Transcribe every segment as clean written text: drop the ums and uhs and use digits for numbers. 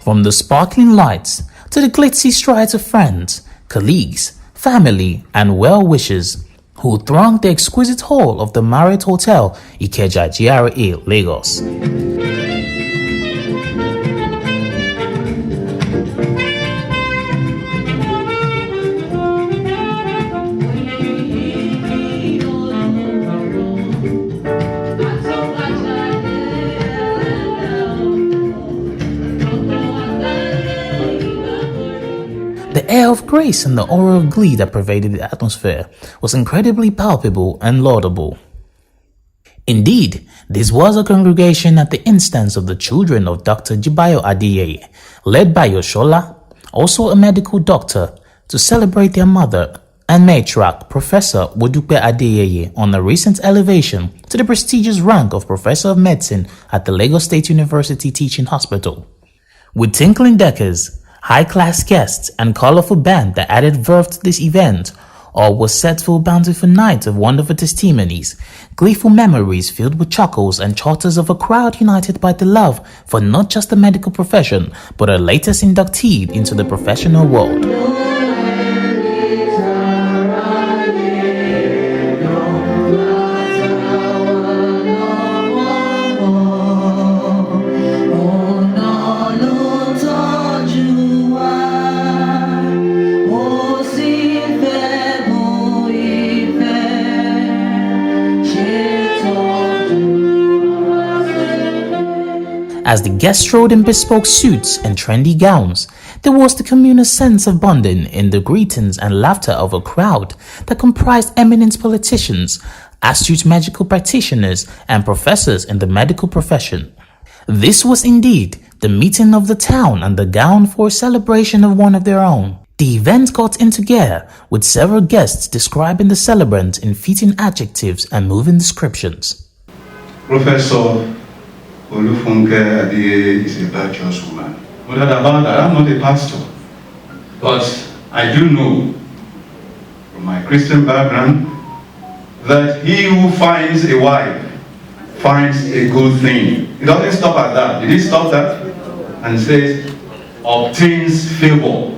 From the sparkling lights to the glitzy strides of friends, colleagues, family, and well-wishers who thronged the exquisite hall of the Marriott Hotel, Ikeja GRA, Lagos. The air of grace and the aura of glee that pervaded the atmosphere was incredibly palpable and laudable. Indeed, this was a congregation at the instance of the children of Dr. Jibayo Adeyeye, led by Yoshola, also a medical doctor, to celebrate their mother and matriarch Professor Wodupe Adeyeye on a recent elevation to the prestigious rank of Professor of Medicine at the Lagos State University Teaching Hospital. With tinkling deckers, high-class guests, and colorful band that added verve to this event, all was set for a bountiful night of wonderful testimonies, gleeful memories filled with chuckles and chatters of a crowd united by the love for not just the medical profession, but our latest inductee into the professional world. As the guests strode in bespoke suits and trendy gowns, there was the communal sense of bonding in the greetings and laughter of a crowd that comprised eminent politicians, astute medical practitioners, and professors in the medical profession. This was indeed the meeting of the town and the gown for a celebration of one of their own. The event got into gear, with several guests describing the celebrant in fitting adjectives and moving descriptions. Professor Funke Adeyeye is a virtuous woman. Without about that, I'm not a pastor. But I do know, from my Christian background, that he who finds a wife finds a good thing. It doesn't stop at that. Did he stop that? And says, obtains favor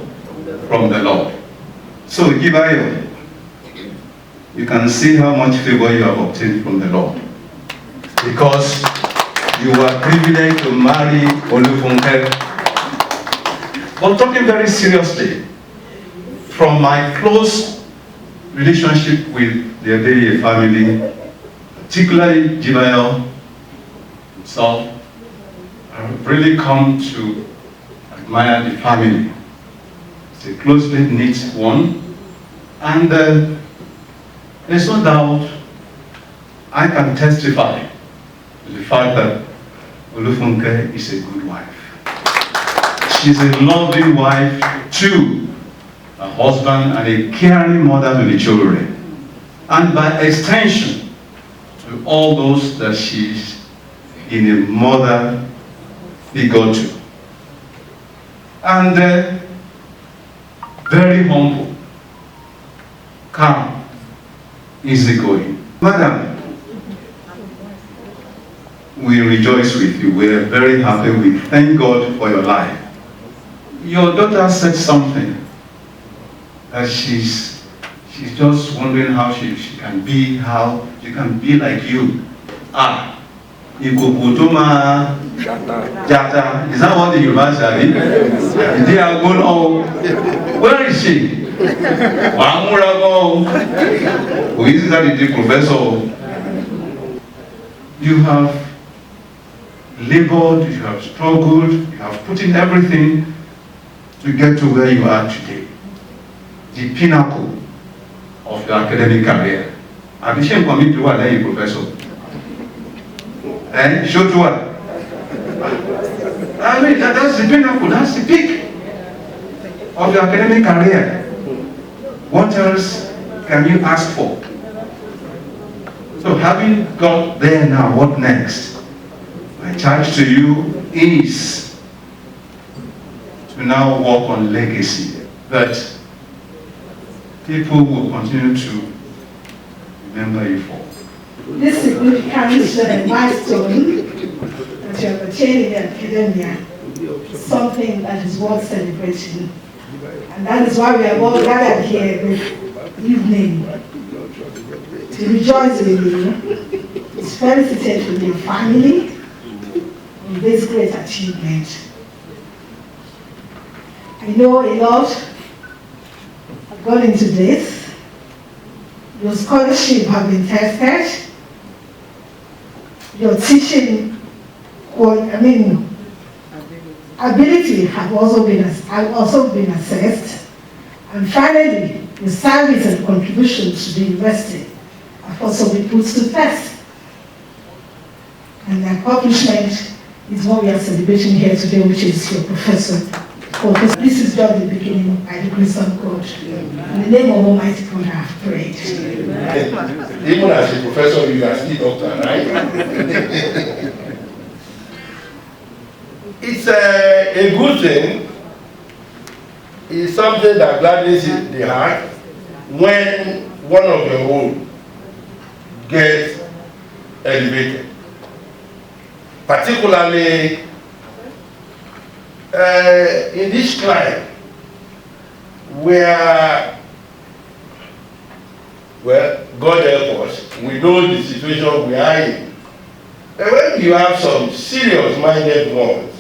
from the Lord. So, Gibayo, you can see how much favor you have obtained from the Lord. Because you are privileged to marry Olufunke. But talking very seriously, from my close relationship with the Adeyeye family, particularly Jibayo himself, I've really come to admire the family. It's a closely knit one, and there's no doubt I can testify to the fact that Olufunke is a good wife. She's a loving wife to a husband and a caring mother to the children. And by extension, to all those that she's in a mother figure to. And very humble, calm, easygoing. Madam, we rejoice with you. We are very happy. We thank God for your life. Your daughter said something that she's just wondering how she can be, how she can be like you. Ikopotoma Jata. Is that what the Yoruba say? They are going on. Where is she? Who is that the professor? You have labored, you have struggled, you have put in everything to get to where you are today. The pinnacle of your academic career. Have you seen coming to what a professor? Show to what? I mean, that's the pinnacle, that's the peak of your academic career. What else can you ask for? So having got there now, what next? My charge to you is to now work on legacy that people will continue to remember you for. This significant milestone that you have attained in academia something that is worth celebrating. And that is why we are all gathered here this evening to rejoice with you, to felicitate with your family on this great achievement. I know a lot have gone into this. Your scholarship have been tested. Your teaching, ability have also been assessed. And finally, your service and contribution to the university have also been put to test. And the accomplishment is what we are celebrating here today, which is your professor. This is just the beginning by the grace of God. In the name of Almighty God, I have prayed. Even as a professor, you are still doctor, right? It's a good thing. It's something that gladdens the heart when one of your own gets elevated. Particularly in this climate where, well, God help us, we know the situation we are in. And when you have some serious-minded ones,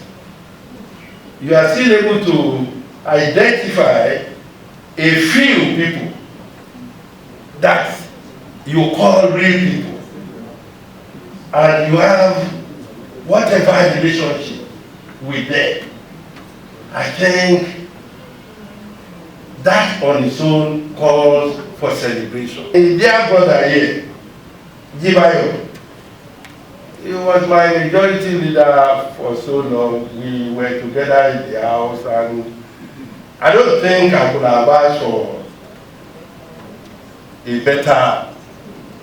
you are still able to identify a few people that you call real people. And you have whatever relationship with them. I think that on its own calls for celebration. A dear brother here, Jibayo, he was my majority leader for so long. We were together in the house, and I don't think I could have asked for a better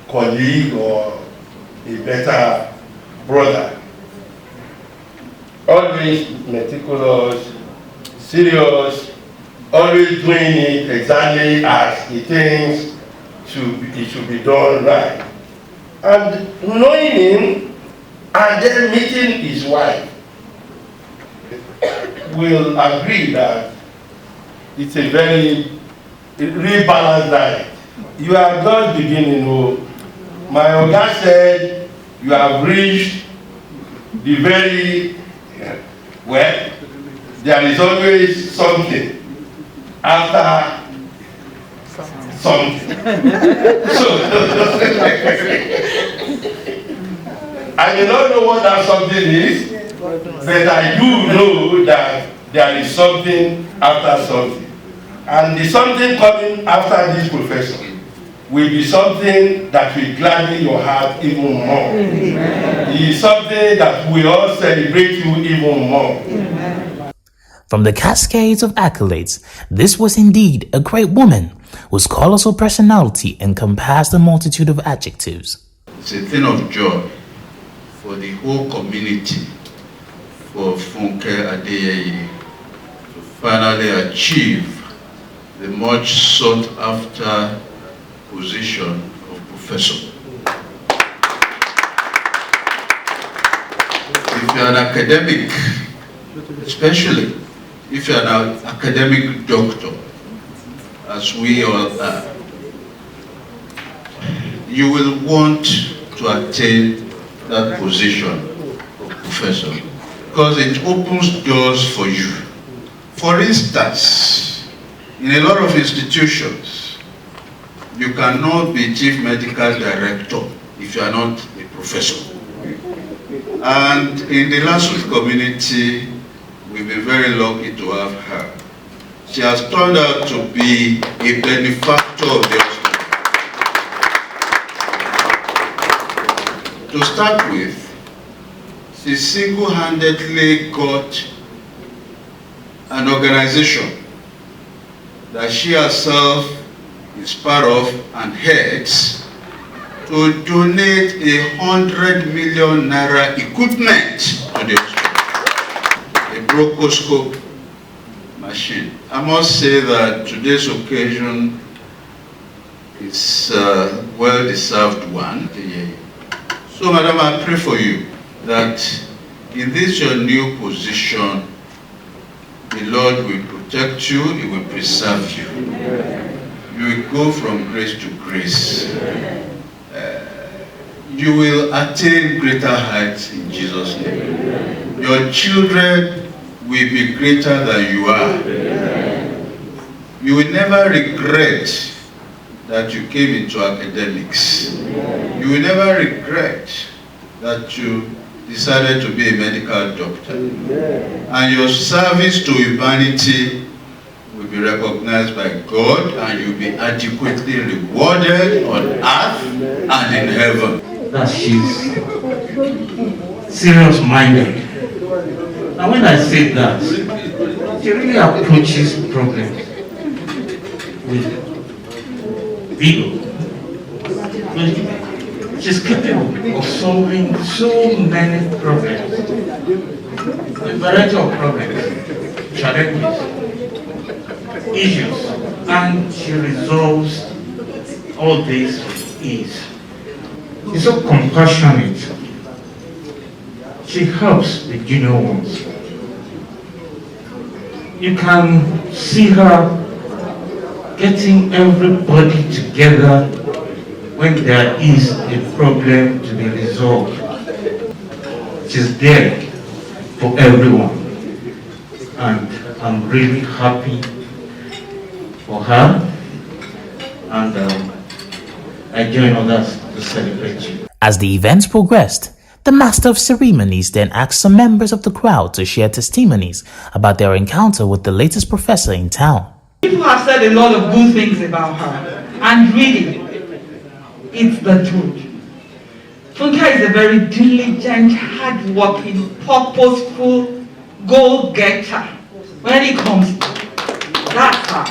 colleague or a better brother. Always meticulous, serious, always doing it exactly as he thinks it should be done right. And knowing him and then meeting his wife will agree that it's a very rebalanced diet. You are just beginning. My Oga said you have reached the very, well, there is always something after something. I do not know what that something is, but I do know that there is something after something. And the something coming after this profession will be something that will gladden your heart even more. It is something that will all celebrate you even more. From the cascades of accolades, this was indeed a great woman whose colossal personality encompassed a multitude of adjectives. It's a thing of joy for the whole community, for Funke Adeyeye to finally achieve the much sought after position of professor. If you're an academic, especially if you're an academic doctor, as we all are, you will want to attain that position of professor because it opens doors for you. For instance, in a lot of institutions, you cannot be chief medical director if you are not a professor. And in the Lasut community, we've been very lucky to have her. She has turned out to be a benefactor of the hospital. To start with, she single-handedly got an organization that she herself is part of and heads to donate 100 million naira equipment to the hospital. A bronchoscope machine. I must say that today's occasion is a well-deserved one. So, Madam, I pray for you that in this your new position, The Lord will protect you, He will preserve you. You will go from grace to grace. You will attain greater heights in Jesus' name. Your children will be greater than you are. You will never regret that you came into academics. You will never regret that you decided to be a medical doctor. And your service to humanity will be recognized by God, and you'll be adequately rewarded on earth and in heaven. That she's serious-minded. And when I say that, she really approaches problems with vigor. She's capable of solving so many problems, a variety of problems, challenges, issues, and she resolves all this with ease. She's so compassionate. She helps the junior ones. You can see her getting everybody together when there is a problem to be resolved. She's there for everyone. And I'm really happy for her. And I join others to celebrate you. As the events progressed, the Master of Ceremonies then asked some members of the crowd to share testimonies about their encounter with the latest professor in town. People have said a lot of good things about her, and really, it's the truth. Funke is a very diligent, hard-working, purposeful goal-getter. When it comes, that's her.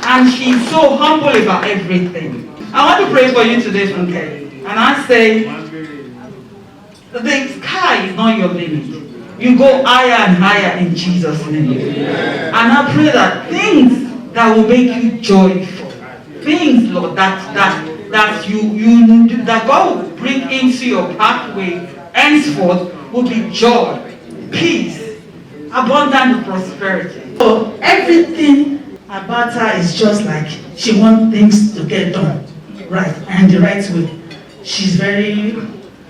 And she's so humble about everything. I want to pray for you today, Funke. And I say, the sky is not your limit. You go higher and higher in Jesus' name. And I pray that things that will make you joyful, things, Lord, that God will bring into your pathway henceforth will be joy, peace, abundant prosperity. So everything about her is just like she wants things to get done right and the right way. She's very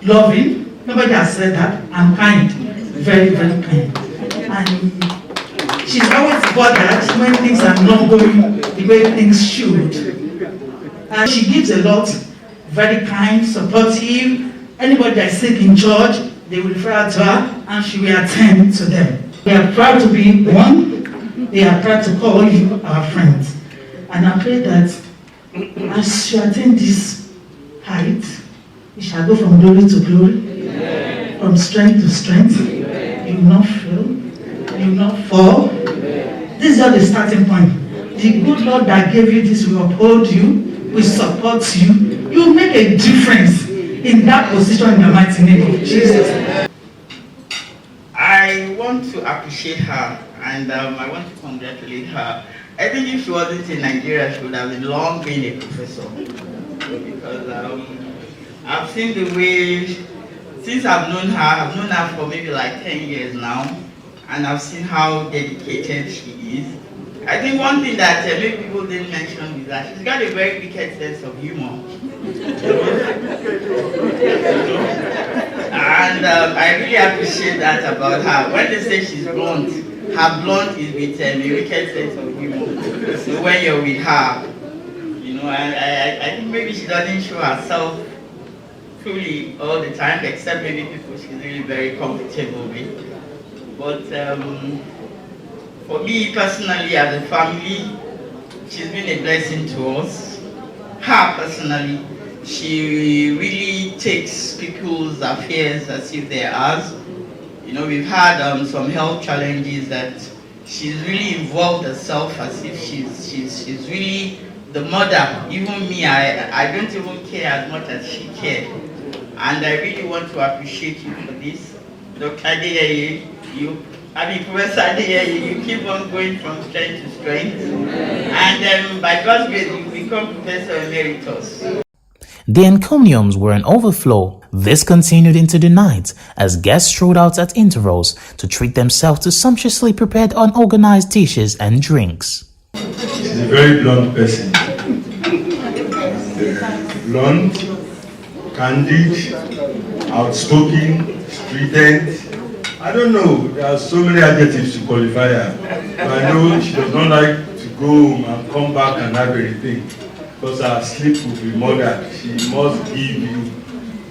loving. Nobody has said that. I'm kind, very, very kind. And she's always bothered when things are not going the way things should. And she gives a lot, very kind, supportive. Anybody that's sick in church, they will refer to her and she will attend to them. We are proud to be one. They are proud to call you our friends. And I pray that as you attain this height, you shall go from glory to glory, from strength to strength. You will not fail, you will not fall. This is not the starting point. The good Lord that gave you this will uphold you, will support you. You will make a difference in that position in the mighty name of Jesus. I want to appreciate her, and I want to congratulate her. I think if she wasn't in Nigeria, she would have long been a professor. Because I've seen the way, since I've known her for maybe like 10 years now, and I've seen how dedicated she is. I think one thing that maybe people didn't mention is that she's got a very wicked sense of humor. And I really appreciate that about her. When they say she's blunt, her blunt is with a wicked sense of humor. So when you're with her, you know, I think maybe she doesn't show herself fully all the time, except maybe people she's really very comfortable with. But for me personally, as a family, she's been a blessing to us. Her personally, she really takes people's affairs as if they're ours. You know, we've had some health challenges that she's really involved herself as if she's really the mother. Even me, I don't even care as much as she cared. And I really want to appreciate you for this. Dr. Adeyeye, Professor Adeyeye, you keep on going from strength to strength. And by God's grace, you become Professor Emeritus. The encomiums were an overflow This continued into the night as guests strolled out at intervals to treat themselves to sumptuously prepared unorganized dishes and drinks. She's a very blunt person. Blunt, candid, outspoken, strident. I don't know, there are so many adjectives to qualify her. But I know she does not like to go home and come back and have everything, because her sleep will be murdered. She must give you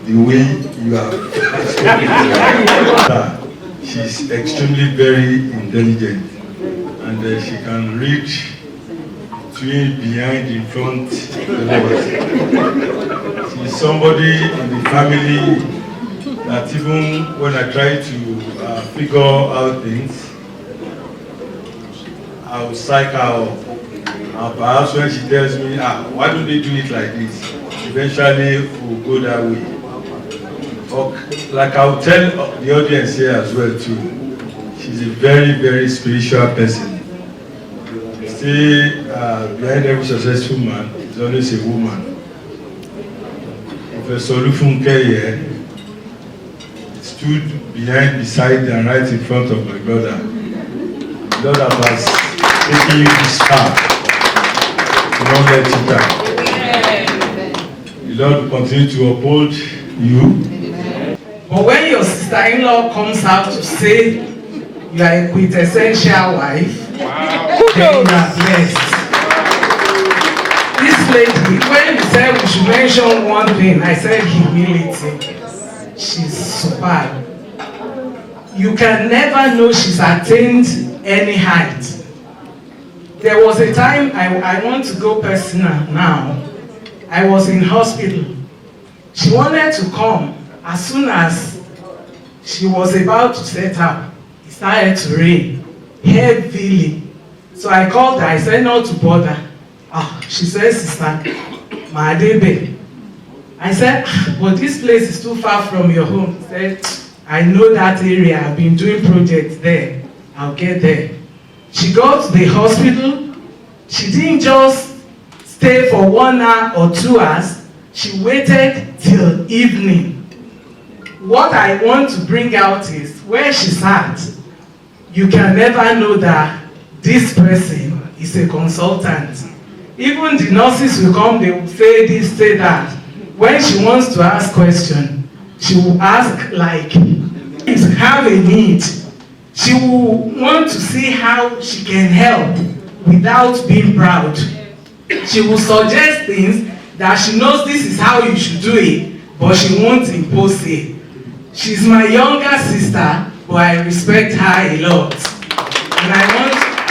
the way you are. She's extremely very intelligent, and she can read between, behind, in front. She's somebody in the family that even when I try to figure out things, I will psych her up. And perhaps when she tells me, why don't they do it like this? Eventually we'll go that way. Or, like I will tell the audience here as well too, she's a very, very spiritual person. Say, behind every successful man is always a woman. Professor Funke here stood behind, beside, and right in front of my brother. The Lord has taken you this far. Do not let you down. The Lord will continue to uphold you. But when your sister-in-law comes out to say you are a quintessential wife, then you are blessed. This lady, when you said we should mention one thing, I said humility. She's superb. You can never know she's attained any height. There was a time, I want to go personal now. I was in hospital. She wanted to come. As soon as she was about to set up, it started to rain heavily. So I called her, I said not to bother. She said, Sister, my Adeyeye. I said, but this place is too far from your home. She said, I know that area, I've been doing projects there. I'll get there. She got to the hospital. She didn't just stay for 1 hour or 2 hours. She waited till evening. What I want to bring out is where she sat, you can never know that this person is a consultant. Even the nurses will come, they will say this, say that. When she wants to ask questions, she will ask like, have a need. She will want to see how she can help without being proud. She will suggest things that she knows this is how you should do it, but she won't impose it. She's my younger sister, but I respect her a lot.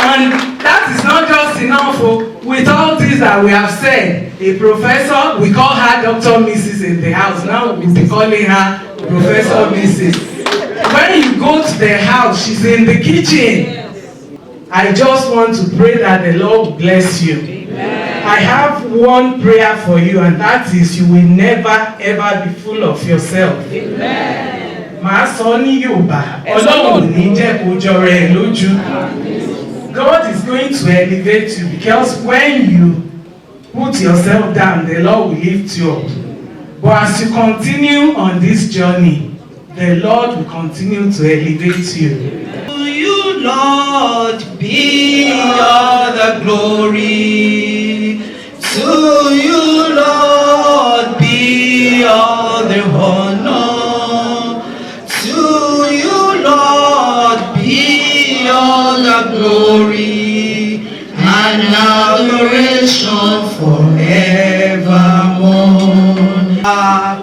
And that is not just enough. With all this that we have said, a professor, we call her Dr. Mrs. in the house. Now we'll be calling her Professor Mrs. When you go to their house, she's in the kitchen. I just want to pray that the Lord bless you. Amen. I have one prayer for you, and that is you will never ever be full of yourself. Amen. Màá sọ ní Yorùbá, Ọlọ́run ní jẹ́ kó jọra ẹ̀ lójú. God is going to elevate you, because when you put yourself down, the Lord will lift you up. But as you continue on this journey, the Lord will continue to elevate you. To you, Lord, be all the glory. To you, Lord, be all the honor. To you, Lord, be all the glory and adoration forevermore.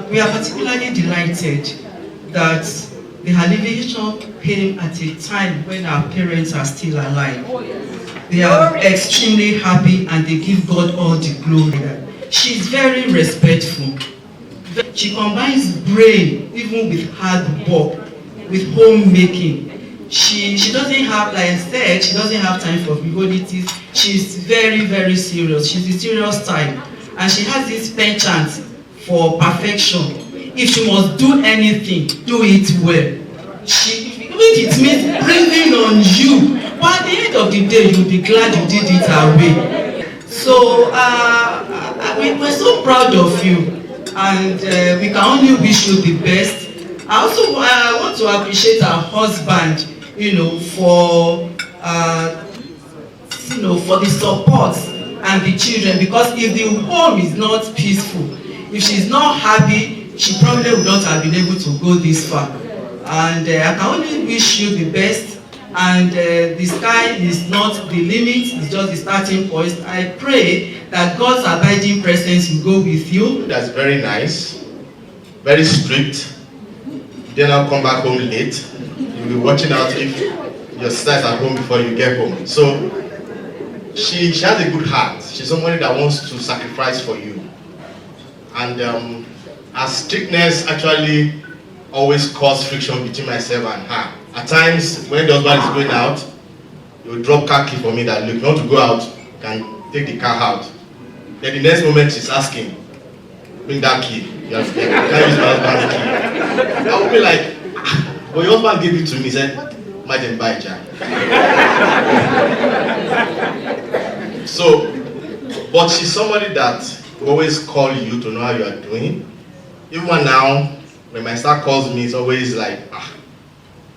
We are particularly delighted that the elevation came at a time when our parents are still alive. They are extremely happy and they give God all the glory. She's very respectful. She combines brain even with hard work, with homemaking. She doesn't have, like I said, she doesn't have time for frivolities. She's very, very serious. She's a serious type. And she has this penchant for perfection. If she must do anything, do it well. Even if it means breathing on you, but at the end of the day, you'll be glad you did it her way. So we're so proud of you. and we can only wish you the best. I also want to appreciate our husband, for the support and the children, because if the home is not peaceful, if she's not happy, she probably would not have been able to go this far. And I can only wish you the best. And the sky is not the limit, it's just the starting point. I pray that God's abiding presence will go with you. That's very nice, very strict. Then I'll come back home late. You'll be watching out if your sister's at home before you get home. So she has a good heart. She's somebody that wants to sacrifice for you. And her strictness actually always caused friction between myself and her. At times, when the husband is going out, he will drop car key for me that, look, you want to go out, you can take the car out. Then the next moment she's asking, bring that key. You have to use my husband's key. I will be like, but your husband gave it to me. He said, imagine buy Jack. So, but she's somebody that will always call you to know how you are doing. Even now, when my star calls me, it's always like,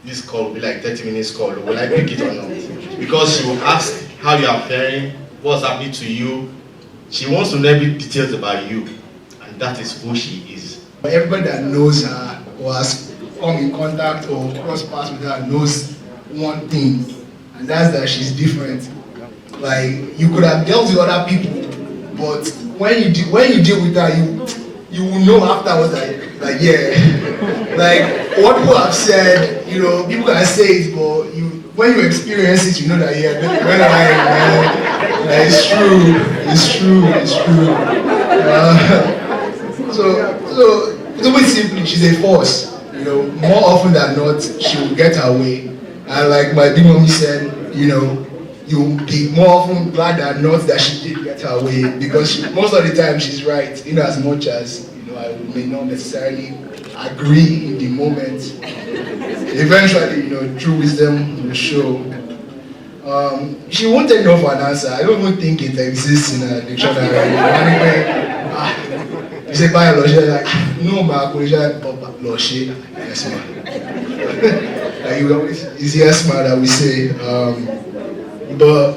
this call will be like 30 minutes call. Will I pick it or not? Because she will ask how you are faring, what's happening to you. She wants to know every details about you, and that is who she is. Everybody that knows her or has come in contact or cross paths with her knows one thing, and that's that she's different. Like, you could have dealt with other people, but when you deal with her, you will know afterwards like yeah, like what people have said, people can say it, but when you experience it, you know that yeah, it's true. So to put it simply, she's a force. More often than not, she will get her way. And like my big mommy said, you'll be more often glad than not that she did get her way, because most of the time she's right, as much as I may not necessarily agree in the moment. Eventually, true wisdom will show. She won't take no for an answer. I don't even think it exists in a dictionary. You say biology, like no, but yes, man. Like you always, it's yes, man, that we say. But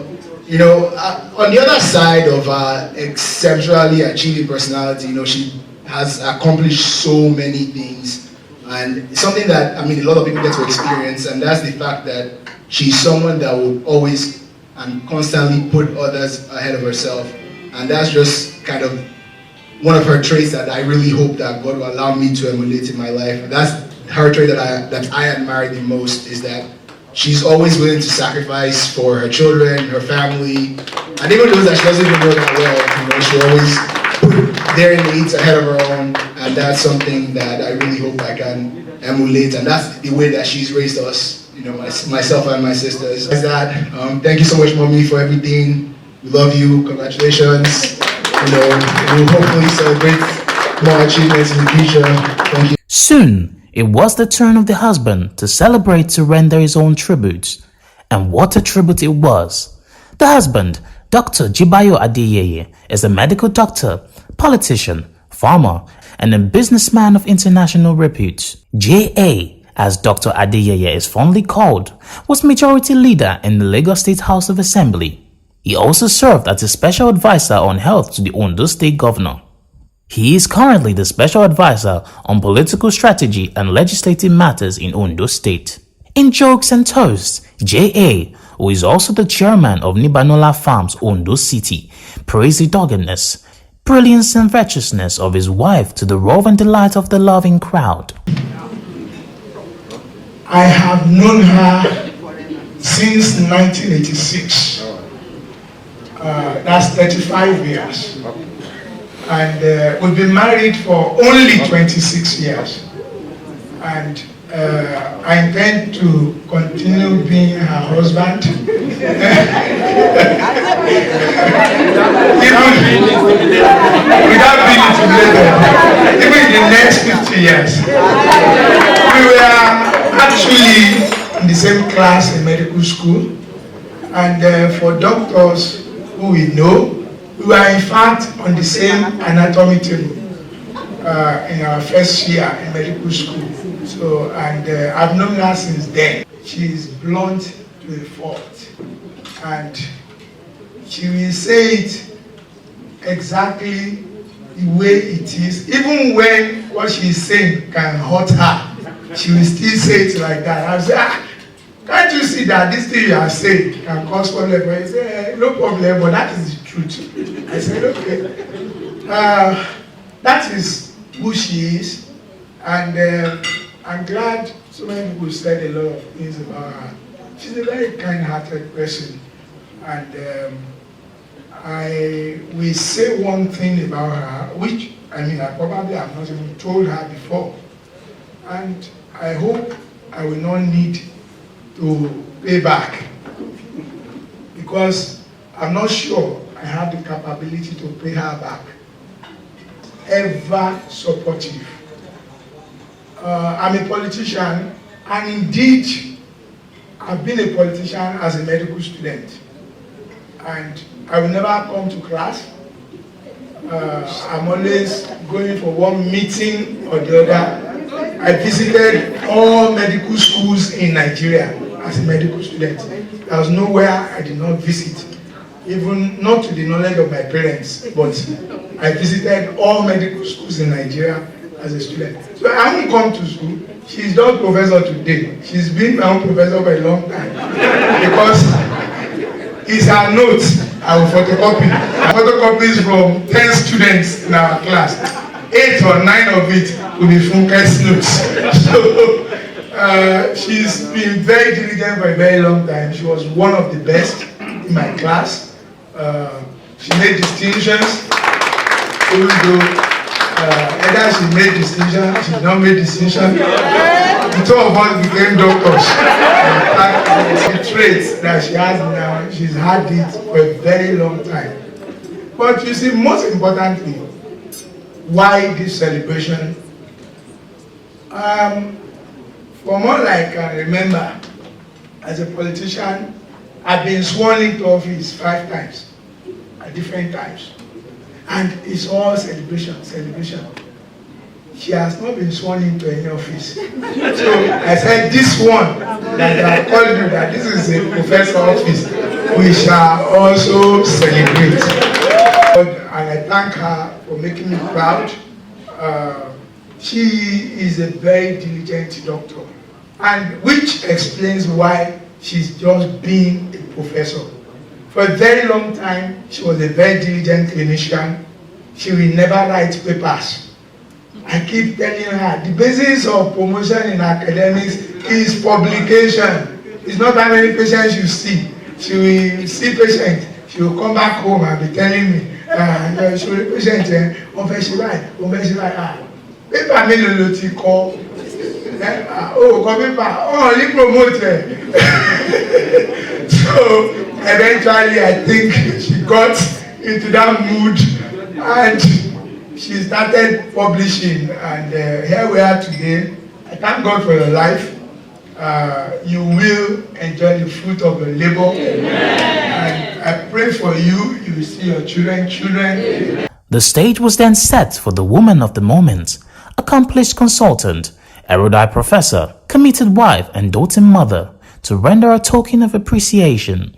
on the other side of her exceptionally achieving personality, she has accomplished so many things, and something that a lot of people get to experience, and that's the fact that she's someone that would always and constantly put others ahead of herself, and that's just kind of one of her traits that I really hope that God will allow me to emulate in my life. And that's her trait that I admire the most, is that she's always willing to sacrifice for her children, her family, and even those that she doesn't even know that well. She always put their needs ahead of her own, and that's something that I really hope I can emulate, and that's the way that she's raised us, myself and my sisters. Thank you so much, Mommy, for everything. We love you. Congratulations. We'll hopefully celebrate more achievements in the future. Thank you. Soon, it was the turn of the husband to celebrate, to render his own tributes. And what a tribute it was. The husband, Dr. Jibayo Adeyeye, is a medical doctor, politician, farmer, and a businessman of international repute. J.A., as Dr. Adeyeye is fondly called, was majority leader in the Lagos State House of Assembly. He also served as a special advisor on health to the Ondo State Governor. He is currently the special advisor on political strategy and legislative matters in Ondo State. In jokes and toasts, J.A., who is also the chairman of Nibanola Farms, Ondo City, praised the doggedness, brilliance and virtuousness of his wife to the roar and delight of the loving crowd. I have known her since 1986. That's 35 years. And we've been married for only 26 years. And I intend to continue being her husband. Without being intimidated, even in the next 50 years. We were actually in the same class in medical school. And for doctors who we know, we were in fact on the same anatomy table. in our first year in medical school. So, and I've known her since then. She's blunt to a fault, and she will say it exactly the way it is. Even when what she's saying can hurt her, she will still say it like that. I'll say, can't you see that this thing you are saying can cause problem? But you say, no problem, but that is the truth. I said, okay. That is who she is, and I'm glad so many people said a lot of things about her. She's a very kind-hearted person, and I will say one thing about her, which I probably have not even told her before, and I hope I will not need to pay back, because I'm not sure I have the capability to pay her back. Ever supportive. I'm a politician, and indeed I've been a politician as a medical student, and I will never come to class. I'm always going for one meeting or the other. I visited all medical schools in Nigeria as a medical student. There was nowhere I did not visit, even not to the knowledge of my parents, but I visited all medical schools in Nigeria as a student. So I won't come to school. She's not professor today. She's been my own professor for a long time, because it's her notes I will photocopy. Photocopies from 10 students in our class. 8 or 9 of it will be Funke's notes. So she's been very diligent for a very long time. She was one of the best in my class. She made distinctions, even though either she made distinction, she did not make distinction. The two of us became doctors. The traits that she has now, she's had it for a very long time. But you see, most importantly, why this celebration? For more like I can remember, as a politician, I've been sworn into office 5 times, at different times. And it's all celebration, celebration. She has not been sworn into any office. So I said, this one that I called you, that this is a professor office, we shall also celebrate. And I thank her for making me proud. She is a very diligent doctor, and which explains why she's just being a professor. For a very long time, she was a very diligent clinician. She will never write papers. I keep telling her, the basis of promotion in academics is publication. It's not how many patients you see. She will see patients. She will come back home and be telling me, she will be patient, paper mélòó ló ti kọ? Kọ paper, only promote. So eventually I think she got into that mood and she started publishing, and here we are today. I thank God for your life. You will enjoy the fruit of your labor. And I pray for you. You will see your children. The stage was then set for the woman of the moment, accomplished consultant, erudite professor, committed wife and doting mother, to render a token of appreciation.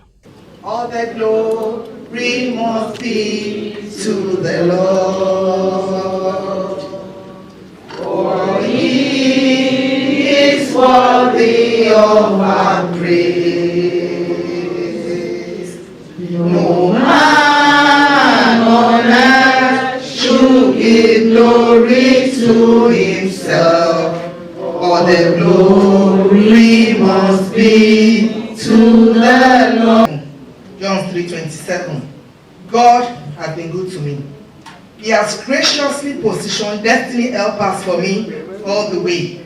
All the glory must be to the Lord, for He is worthy of our praise. No man on earth should give glory to himself, for the glory must be to the Lord. John 3:27. God has been good to me. He has graciously positioned destiny helpers for me all the way.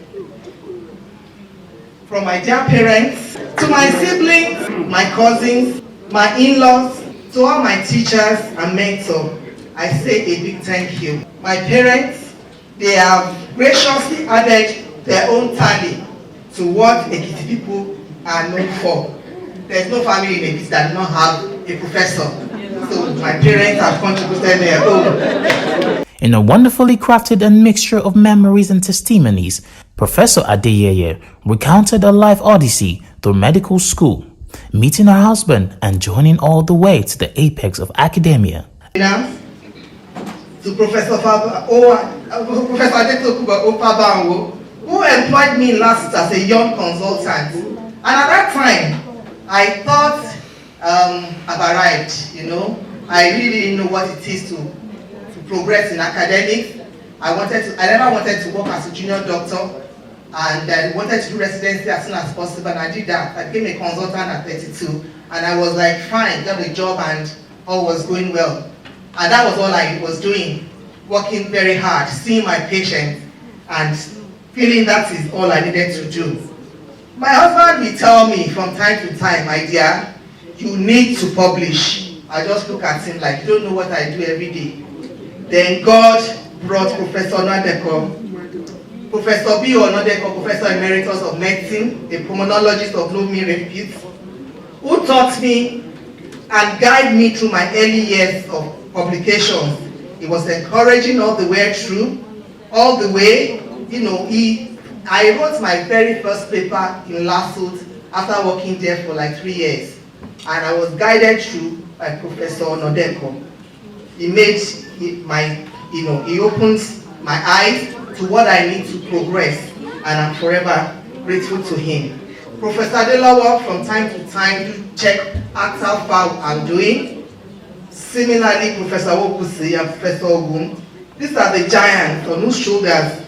From my dear parents, to my siblings, my cousins, my in-laws, to all my teachers and mentors, I say a big thank you. My parents, they have graciously added their own tally to what Ekiti people are known for. There's no family in Ekiti that does not have a professor. So my parents have contributed their own. In a wonderfully crafted and mixture of memories and testimonies, Professor Adeyeye recounted a life odyssey through medical school, meeting her husband and joining all the way to the apex of academia. To Professor Adetokubo, who employed me last as a young consultant. And at that time, I thought I've arrived, I really didn't know what it is to progress in academics. I never wanted to work as a junior doctor, and I wanted to do residency as soon as possible, and I did that. I became a consultant at 32, and I was like, fine, got a job, and all was going well. And that was all I was doing, working very hard, seeing my patients, and feeling that is all I needed to do. My husband will tell me from time to time, my dear, you need to publish. I just look at him like, you don't know what I do every day. Then God brought Professor Onadeko, Professor B. Onadeko, Professor Emeritus of Medicine, a pulmonologist of no mean repute, who taught me and guided me through my early years of publications. He was encouraging all the way through, all the way, I wrote my very first paper in Lasut after working there for like 3 years. And I was guided through by Professor Onadeko. He opens my eyes to what I need to progress, and I'm forever grateful to him. Professor Adeyeye from time to time to check out how far I'm doing. Similarly, Professor Wokusi and Professor Ogun. These are the giants on whose shoulders,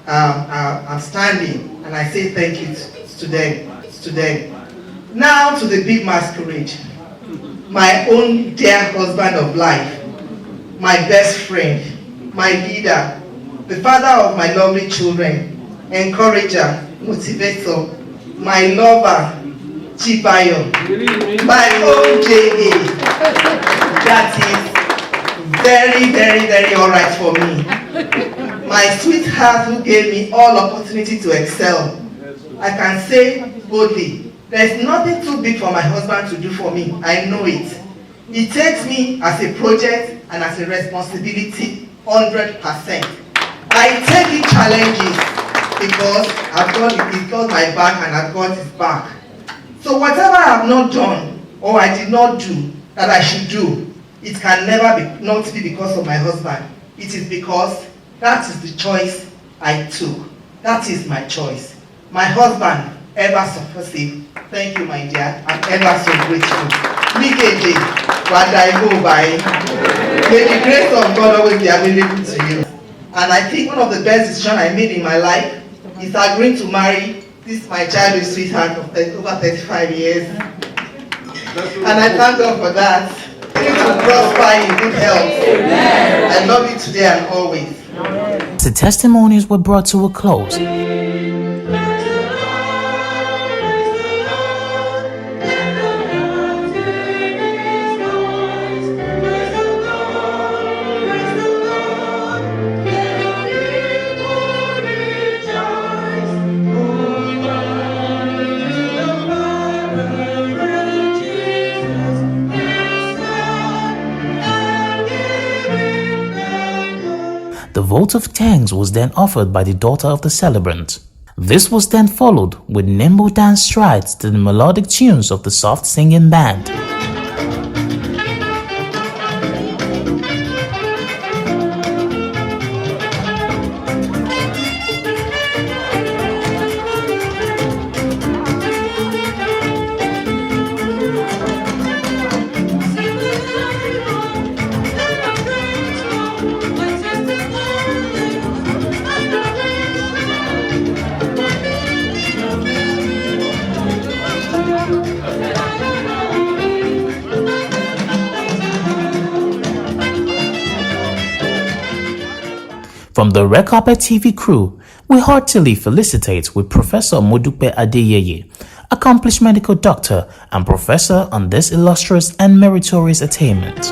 I'm standing, and I say thank you to them. Now to the big masquerade. My own dear husband of life, my best friend, my leader, the father of my lovely children, encourager, motivator, my lover, Chibayo, my own JA. That is very, very, very alright for me. My sweetheart who gave me all opportunity to excel. I can say boldly, there's nothing too big for my husband to do for me. I know it. He takes me as a project and as a responsibility 100%. I take the challenges because he's got my back and I've got his back. So whatever I have not done or I did not do that I should do, it can never not be because of my husband. It is because that is the choice I took. That is my choice. My husband, ever supportive. Thank you, my dear. I'm ever so grateful. Mikeje, what I go by. May the grace of God always be available to you. And I think one of the best decisions I made in my life is agreeing to marry this my childhood sweetheart of over 35 years. And I thank God for that. To prosper in good health. Amen. I love you today and always. The testimonies were brought to a close. The vote of thanks was then offered by the daughter of the celebrant. This was then followed with nimble dance strides to the melodic tunes of the soft singing band. From the Redcarpet TV crew, we heartily felicitate with Professor Modupe Adeyeye, accomplished medical doctor and professor, on this illustrious and meritorious attainment.